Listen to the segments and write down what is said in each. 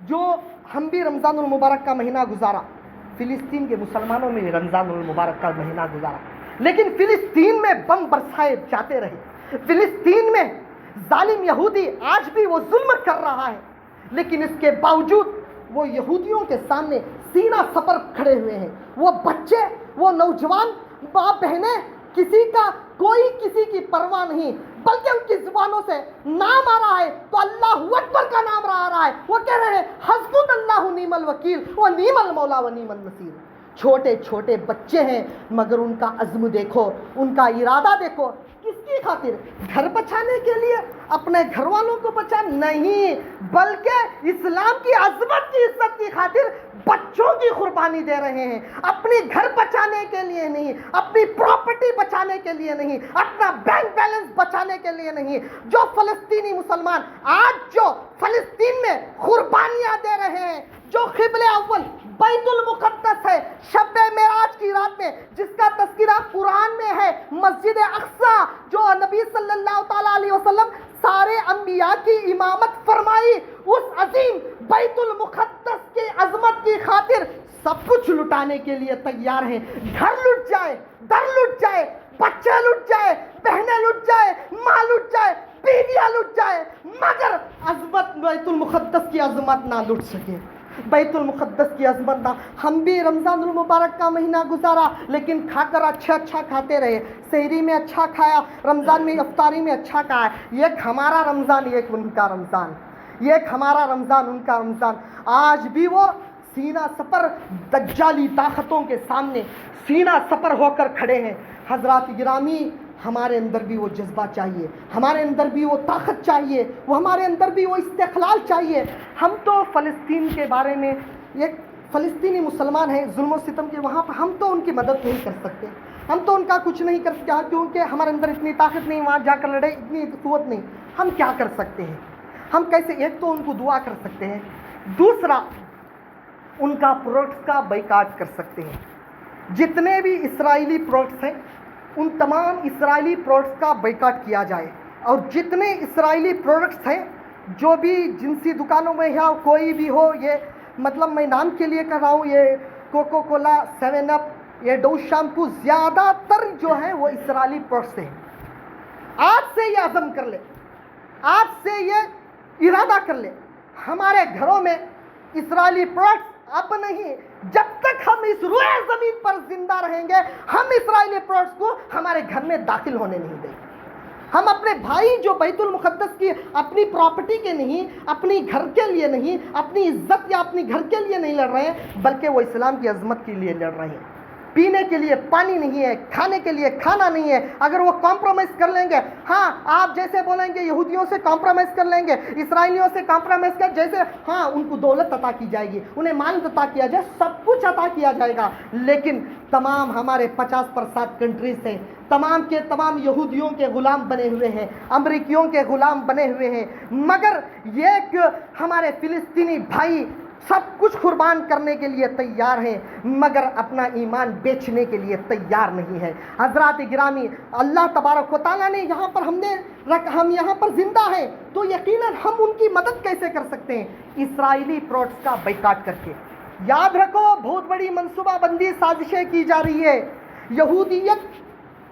جو ہم بھی رمضان المبارک کا مہینہ گزارا، فلسطین کے مسلمانوں میں رمضان المبارک کا مہینہ گزارا، لیکن فلسطین میں بم برسائے جاتے رہے، فلسطین میں ظالم یہودی آج بھی وہ ظلم کر رہا ہے، لیکن اس کے باوجود وہ یہودیوں کے سامنے سینہ سپر کھڑے ہوئے ہیں۔ وہ بچے، وہ نوجوان، ماں بہنیں، کسی کا کوئی کسی کی پرواہ نہیں، بلکہ ان کی زبانوں سے نام آ رہا ہے تو اللہ اکبر کا نام آ رہا ہے۔ وہ کہہ رہے ہیں حسبنا اللہ و نعم الوکیل و نعم المولا و نعم النصیر۔ چھوٹے چھوٹے بچے ہیں مگر ان کا عزم دیکھو، ان کا ارادہ دیکھو۔ کس کی خاطر؟ گھر بچانے کے لیے، اپنے گھر والوں کو بچا نہیں، بلکہ اسلام کی عظمت کی عزت کی خاطر بچوں کی قربانی دے رہے ہیں۔ اپنی گھر بچانے کے لیے نہیں، اپنی پراپرٹی بچانے کے لیے نہیں، اپنا بینک بیلنس بچانے کے لیے نہیں۔ جو فلسطینی مسلمان آج جو فلسطین میں قربانیاں دے رہے ہیں، جو قبلہ اول بیت المقدس ہے، شب معراج کی رات میں جس کا تذکرہ قرآن میں ہے، مسجد اقصی جو نبی صلی اللہ تعالیٰ علیہ وسلم سارے انبیاء کی امامت فرمائی، اس عظیم بیت المقدس کی عظمت کی خاطر سب کچھ لٹانے کے لیے تیار ہیں۔ گھر لٹ جائے، در لٹ جائے، بچے لٹ جائے، بہنیں لٹ جائے، ماں لٹ جائے، بیویاں لٹ جائے، مگر عظمت بیت المقدس کی عظمت نہ لٹ سکے، بیت المقدس کی عظمت نہ۔ ہم بھی رمضان المبارک کا مہینہ گزارا، لیکن کھا کر اچھا کھاتے رہے، سحری میں اچھا کھایا، رمضان میں افطاری میں اچھا کھایا۔ ایک ہمارا رمضان، ایک ان کا رمضان، ایک ہمارا رمضان ان کا رمضان۔ آج بھی وہ سینہ سپر دجالی طاقتوں کے سامنے سینہ سپر ہو کر کھڑے ہیں۔ حضرات گرامی، ہمارے اندر بھی وہ جذبہ چاہیے، ہمارے اندر بھی وہ طاقت چاہیے، وہ ہمارے اندر بھی وہ استقلال چاہیے۔ ہم تو فلسطین کے بارے میں، ایک فلسطینی مسلمان ہیں ظلم و ستم کے، وہاں پر ہم تو ان کی مدد نہیں کر سکتے، ہم تو ان کا کچھ نہیں کر سکتے، کیونکہ ہمارے اندر اتنی طاقت نہیں، وہاں جا کر لڑے اتنی قوت نہیں۔ ہم کیا کر سکتے ہیں؟ ہم کیسے؟ ایک تو ان کو دعا کر سکتے ہیں، دوسرا ان کا پروڈکٹس کا بائیکاٹ کر سکتے ہیں۔ جتنے بھی اسرائیلی پروڈکٹس ہیں ان تمام اسرائیلی پروڈکٹس کا بائیکاٹ کیا جائے، اور جتنے اسرائیلی پروڈکٹس ہیں جو بھی جنسی دکانوں میں یا کوئی بھی ہو، یہ مطلب میں نام کے لیے کہہ رہا ہوں، یہ کوکو کولا، 7 اپ، یہ ڈو شیمپو، زیادہ تر جو ہیں وہ اسرائیلی پروڈکٹس ہیں۔ آج سے یہ عزم کر لے، آج سے یہ ارادہ کر لے، ہمارے گھروں میں اسرائیلی پروڈکٹس اب نہیں، جب تک ہم اس روئے زمین پر زندہ رہیں گے ہم اسرائیلی پروڈکٹس کو ہمارے گھر میں داخل ہونے نہیں دیں گے۔ ہم اپنے بھائی جو بیت المقدس کی اپنی پراپرٹی کے نہیں، اپنی گھر کے لیے نہیں، اپنی عزت یا اپنی گھر کے لیے نہیں لڑ رہے ہیں، بلکہ وہ اسلام کی عظمت کے لیے لڑ رہے ہیں۔ پینے کے لیے پانی نہیں ہے، کھانے کے لیے کھانا نہیں ہے، اگر وہ کمپرومائز کر لیں گے، ہاں آپ جیسے بولیں گے یہودیوں سے کمپرومائز کر لیں گے، اسرائیلیوں سے کمپرومائز کر، جیسے ہاں ان کو دولت عطا کی جائے گی، انہیں مال عطا کیا جائے، سب کچھ عطا کیا جائے گا، لیکن تمام ہمارے 50% کنٹریز ہیں، تمام کے تمام یہودیوں کے غلام بنے ہوئے ہیں، امریکیوں کے غلام بنے ہوئے ہیں، مگر یہ کہ ہمارے فلسطینی بھائی سب کچھ قربان کرنے کے لیے تیار ہیں، مگر اپنا ایمان بیچنے کے لیے تیار نہیں ہے۔ حضرات گرامی، اللہ تبارک و تعالیٰ نے یہاں پر ہم یہاں پر زندہ ہیں تو یقیناً ہم ان کی مدد کیسے کر سکتے ہیں؟ اسرائیلی پروڈکٹس کا بائیکاٹ کر کے۔ یاد رکھو، بہت بڑی منصوبہ بندی سازشیں کی جا رہی ہے، یہودیت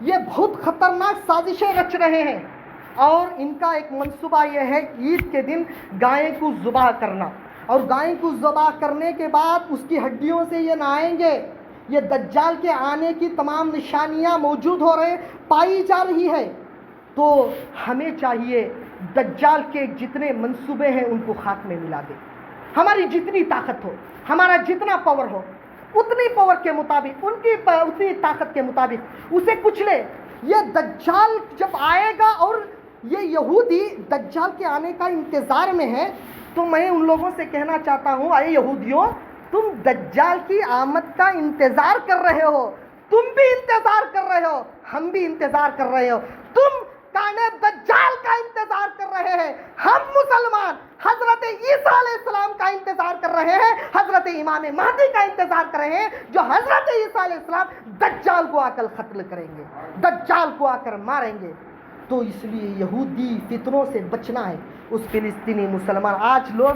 یہ بہت خطرناک سازشیں رچ رہے ہیں، اور ان کا ایک منصوبہ یہ ہے عید کے دن گائے کو ذبح کرنا، اور گائے کو ذبح کرنے کے بعد اس کی ہڈیوں سے یہ نہائیں گے۔ یہ دجال کے آنے کی تمام نشانیاں موجود ہو رہے پائی جا رہی ہے، تو ہمیں چاہیے دجال کے جتنے منصوبے ہیں ان کو خاک میں ملا دیں۔ ہماری جتنی طاقت ہو، ہمارا جتنا پاور ہو، اتنی پاور کے مطابق، ان کی اتنی طاقت کے مطابق اسے کچلے۔ یہ دجال جب آئے گا اور یہ یہودی دجال کے آنے کا انتظار میں ہے، تو میں ان لوگوں سے کہنا چاہتا ہوں، اے یہودیوں، تم دجال کی آمد کا انتظار کر رہے ہو، تم بھی انتظار کر رہے ہو، ہم بھی انتظار کر رہے ہو، تم کانے دجال کا انتظار کر رہے ہیں، ہم مسلمان حضرت عیسیٰ علیہ السلام کا انتظار کر رہے ہیں، حضرت امام مہدی کا انتظار کر رہے ہیں، جو حضرت عیسیٰ علیہ السلام دجال کو آ کر قتل کریں گے، دجال کو آ کر ماریں گے۔ تو اس لیے یہودی فتنوں سے بچنا ہے۔ اس فلسطینی مسلمان، آج لوگ